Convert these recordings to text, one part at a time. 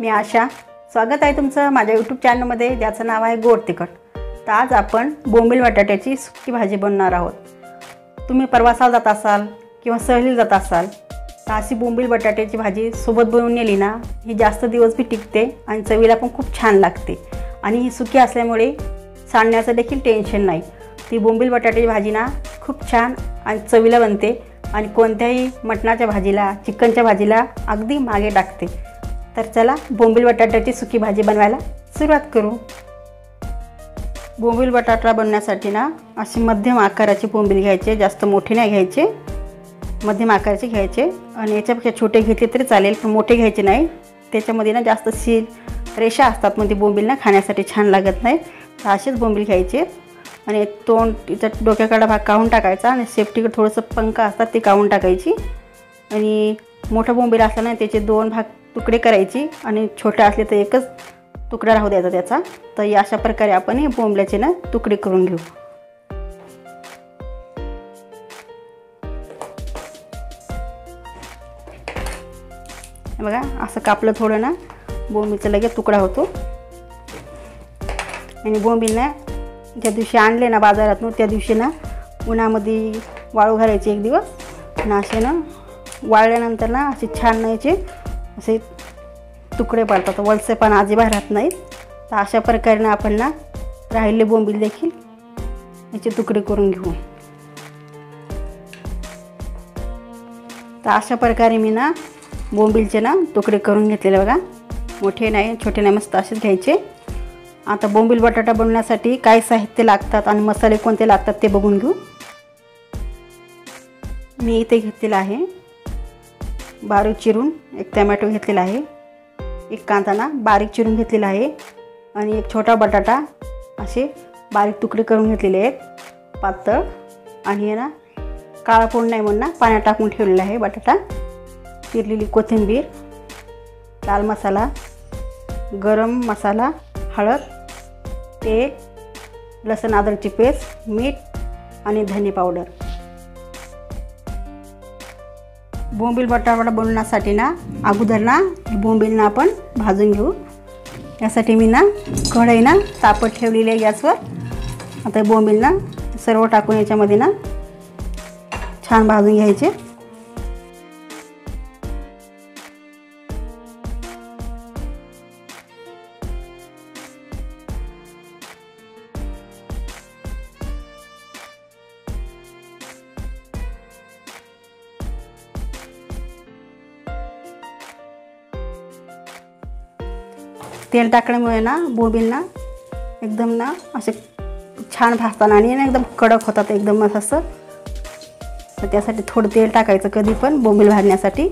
मी आशा, स्वागत आहे तुमचं माझ्या YouTube चॅनलमध्ये ज्याचं नाव आहे गोड तिखट। तर आज आपण बोंबील बटाट्याची सुकी भाजी बनवणार आहोत। तुम्ही प्रवासाला जात असाल किंवा सहलीला जात असाल तर अशी बोंबील बटाट्याची भाजी सोबत बनवून नेली ना, ही जास्त दिवस भी टिकते आणि चवीला पण खूप छान लागते आणि ही सुकी असल्यामुळे सांडण्याचं देखील टेन्शन नाही। ती बोंबील बटाट्याची भाजी ना खूप छान आणि चवीला बनते आणि कोणत्याही मटणाच्या भाजीला, चिकनच्या भाजीला अगदी मागे टाकते। तर चला बोंबील बटाट्याची सुकी भाजी बनवायला सुरुवात करू। बोंबील बटाटा बनवण्यासाठी ना असे मध्यम आकाराचे बोंबील घ्यायचे, जास्त मोठे नाही घ्यायचे, मध्यम आकाराचे घ्यायचे आणि याच्यापेक्षा छोटे घेतले तरी चालेल पण मोठे घ्यायचे नाही। त्याच्यामध्ये ना जास्त सील रेषा असतात म्हणजे बोंबील ना खाण्यासाठी छान लागत नाही। तर असेच बोंबील घ्यायचे आणि तोंड तिचा डोक्याकडा भाग काढून टाकायचा आणि सेफ्टीकडे थोडंसं पंख असतात ते काढून टाकायची आणि मोठा बोंबील असला ना त्याचे दोन भाग तुकडे करायची आणि छोटे असले तर एकच तुकडा राहू द्यायचा त्याचा। तर अशा प्रकारे आपण हे बोंबल्याचे ना तुकडे करून घेऊ। बघा असं कापलं थोडं ना बोंबीलचा लगेच तुकडा होतो। आणि बोंबील ना ज्या दिवशी आणले ना बाजारातून त्या दिवशी ना उन्हामध्ये वाळू घालायचे एक दिवस आणि असे ना वाळल्यानंतर ना असे छान नाहीचे असे तुकडे पडतात, वलसेपणा अजिबात राहत नाहीत। तर अशा प्रकारे आपण ना राहिले बोंबील देखील याचे तुकडे करून घेऊ। तर अशा प्रकारे मी ना बोंबीलचे ना तुकडे करून घेतलेले बघा, मोठे नाही छोटे नाही, मस्त असेच घ्यायचे। आता बोंबील बटाटा बनवण्यासाठी काय साहित्य लागतात आणि मसाले कोणते लागतात ते बघून घेऊ। मी इथे घेतलेला आहे बारीक चिरून एक टोमॅटो घेतलेला आहे, एक कांदा ना बारीक चिरून घेतलेला आहे आणि एक छोटा बटाटा असे बारीक तुकडे करून घेतलेले आहेत पातळ। आणि हे ना काळा पोळ नाही म्हणून ना पाण्यात टाकून ठेवलेला आहे बटाटा, चिरलेली कोथिंबीर, लाल मसाला, गरम मसाला, हळद, तेल, लसूण अद्रकची पेस्ट, मीठ आणि धने पावडर। बोंबील बटाटा बनवण्यासाठी ना अगोदर ना बोंबील ना आपण भाजून घेऊ। यासाठी मी ना कढई ना तापत ठेवलेली आहे गॅसवर। आता बोंबील ना सर्व टाकून याच्यामध्ये ना छान भाजून घ्यायचे। तेल टाकल्यामुळे ना बोंबील ना एकदम ना असे छान भाजताना आणि ना एकदम कडक होतात एकदम असं। तर त्यासाठी थोडं तेल टाकायचं कधी पण बोंबील भाजण्यासाठी,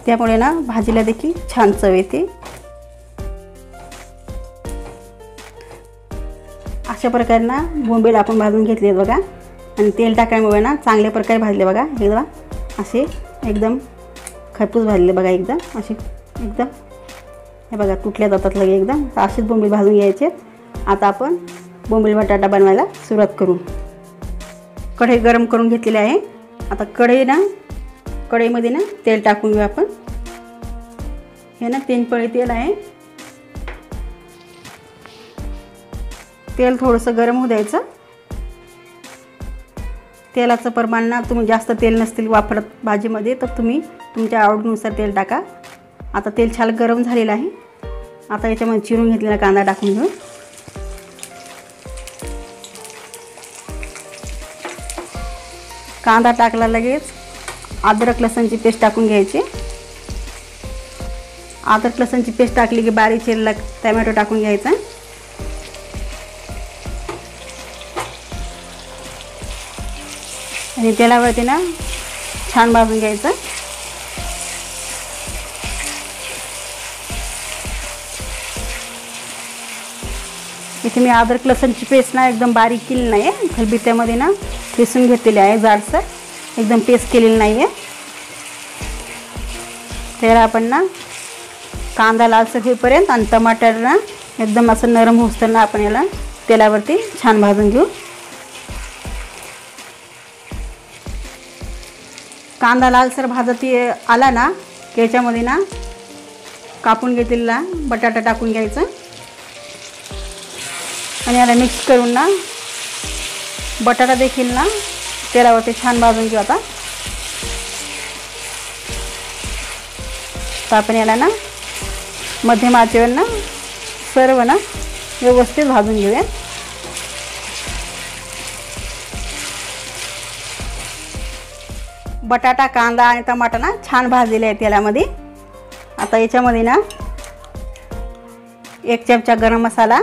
त्यामुळे ना भाजीला देखील छान चव येते। अशा प्रकारे ना बोंबील आपण भाजून घेतले बघा आणि तेल टाकल्यामुळे ना चांगल्या प्रकारे भाजले बघा, एकदम असे एकदम खरपूस भाजले बघा, एकदम असे एकदम हे बघा तुटल्या जातात लगे एकदम। असेच बोंबील भाजून घ्यायचे। आता आपण बोंबील बटाटा बनवायला सुरुवात करू। कढई गरम करून घेतलेली आहे। आता कढईमध्ये ना तेल टाकून घेऊ आपण। हे ना 3 पळी तेल आहे। तेल थोडंसं गरम होऊ द्यायचं। तेलाचं प्रमाण ना तुम्ही जास्त तेल नसतील वापरत भाजीमध्ये तर तुम्ही तुमच्या आवडीनुसार तेल टाका। आता तेल छान गरम झालेलं आहे। आता याच्यामध्ये चिरून घेतलेला कांदा टाकून घेऊ। कांदा टाकला लगेच अद्रक लसणची पेस्ट टाकून घ्यायची। अद्रक लसणची पेस्ट टाकली की बारीक चिरलेला टोमॅटो टाकून घ्यायचा आणि तेलावरती ना छान भाजून घ्यायचं। इथे मी अद्रक लसणची पेस्ट ना एकदम बारीक केली नाही आहे, खलबत्त्यामध्ये ना ठेचून घेतलेली आहे, जाडसर एकदम पेस्ट केलेली नाही आहे। त्याला आपण ना कांदा लालसर होईपर्यंत आणि टमाटर ना एकदम असं नरम होईपर्यंत आपण याला तेलावरती छान भाजून घेऊ। कांदा लालसर भाजत आला ना की याच्यामध्ये ना कापून घेतलेला बटाटा टाकून घ्यायचा आणि याला मिक्स करून ना बटाटा देखील ना तेलावरती छान भाजून घेऊ। आता तर आपण याला ना मध्यम आचेवर ना सर्व ना व्यवस्थित भाजून घेऊया। बटाटा, कांदा आणि टमाटा ना छान भाजलेले आहेत तेलामध्ये। आता याच्यामध्ये ना 1 चमचा गरम मसाला,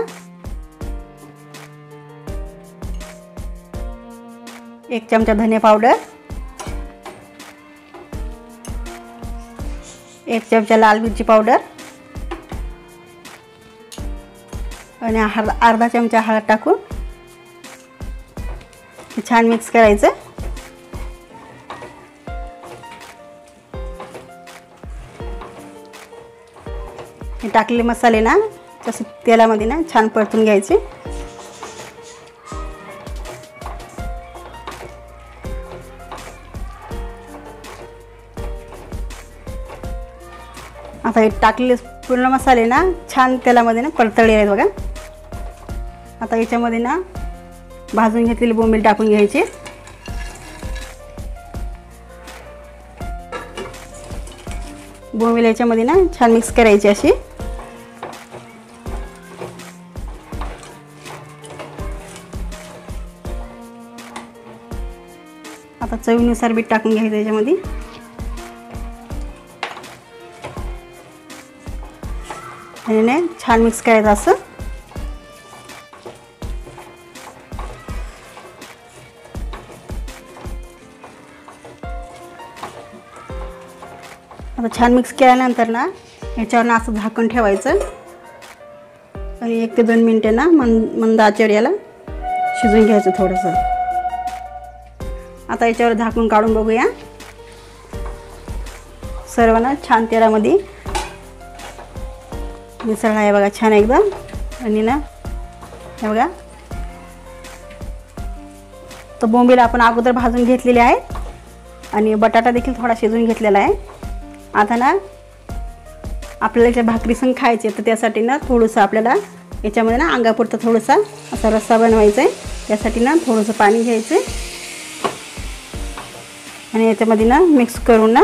1 चमचा धने पावडर, 1 चमचा लाल मिरची पावडर आणि अर्धा चमचा हळद टाकून हे छान मिक्स करायचं। हे टाकलेले मसाले ना तसे तेलामध्ये ना छान परतून घ्यायचे। आता हे टाकलेले पूर्ण मसाले ना छान तेलामध्ये ना परतले आहेत बघा। आता याच्यामध्ये ना भाजून घेतलेले बोंबील टाकून घ्यायचे। बोंबील याच्यामध्ये ना छान मिक्स करायची अशी। आता चवीनुसार मीठ टाकून घ्यायचं याच्यामध्ये। आणि ना छान मिक्स करायचं असं। आता छान मिक्स केल्यानंतर ना याच्यावर ना असं झाकण ठेवायचं आणि 1 ते 2 मिनिटे ना मंद आचेवर याला शिजून घ्यायचं थोडंसं। आता याच्यावर झाकून काढून बघूया। सर्व ना छान तेलामध्ये मिसळला आहे बघा छान एकदम। आणि ना हे बघा तो बोंबील आपण अगोदर भाजून घेतलेले आहे आणि बटाटा देखील थोडा शिजून घेतलेला आहे। आता ना आपल्याला जे भाकरी संग खायचे तर त्यासाठी ना थोडंसं आपल्याला याच्यामध्ये ना अंगापुरता थोडासा असा रस्सा बनवायचा आहे। त्यासाठी ना थोडंसं पाणी घ्यायचं आणि याच्यामध्ये ना मिक्स करून ना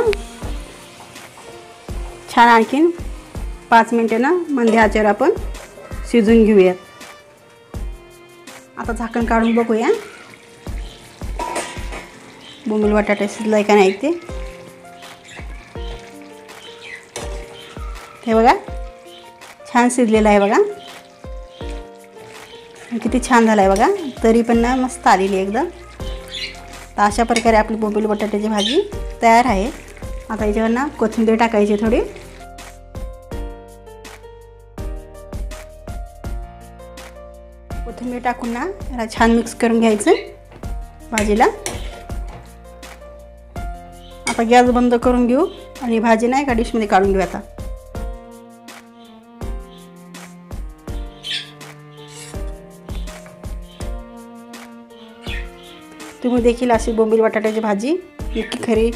छान आणखीन 5 मिनिटे ना मंद आचेवर आपण शिजून घेऊयात। आता झाकण काढून बघूया बोंबील बटाटा शिजलाय का नाही ते। हे बघा छान शिजलेलं आहे बघा। किती छान झालं आहे बघा। तरी पण ना मस्त आलेली एकदम। तर अशा प्रकारे आपली बोंबील बटाट्याची भाजी तयार आहे। आता याच्यावर ना कोथिंबीर टाकायची थोडी। कोथिंबीर टाकून ना याला छान मिक्स करून घ्यायचं भाजीला। आता गॅस बंद करून घेऊ आणि भाजी ना एका डिशमध्ये काढून घेऊ। आता तुम्ही देखील अशी बोंबील बटाट्याची भाजी नक्की खरी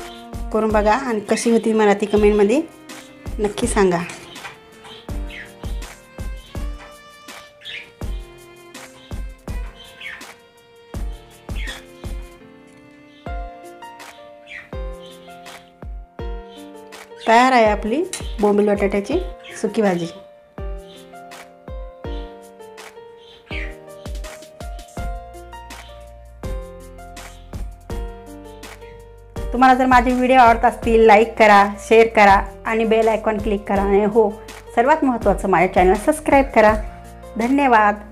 करून बघा आणि कशी होती मला ती कमेंटमध्ये नक्की सांगा। तयार आहे आपली बोंबील बटाट्याची सुकी भाजी। तुम्हाला जर माझे व्हिडिओ आवडत असतील लाईक करा, शेअर करा आणि बेल आयकॉन क्लिक करा आणि हो सर्वात महत्त्वाचं माझ्या चॅनल सबस्क्राईब करा। धन्यवाद।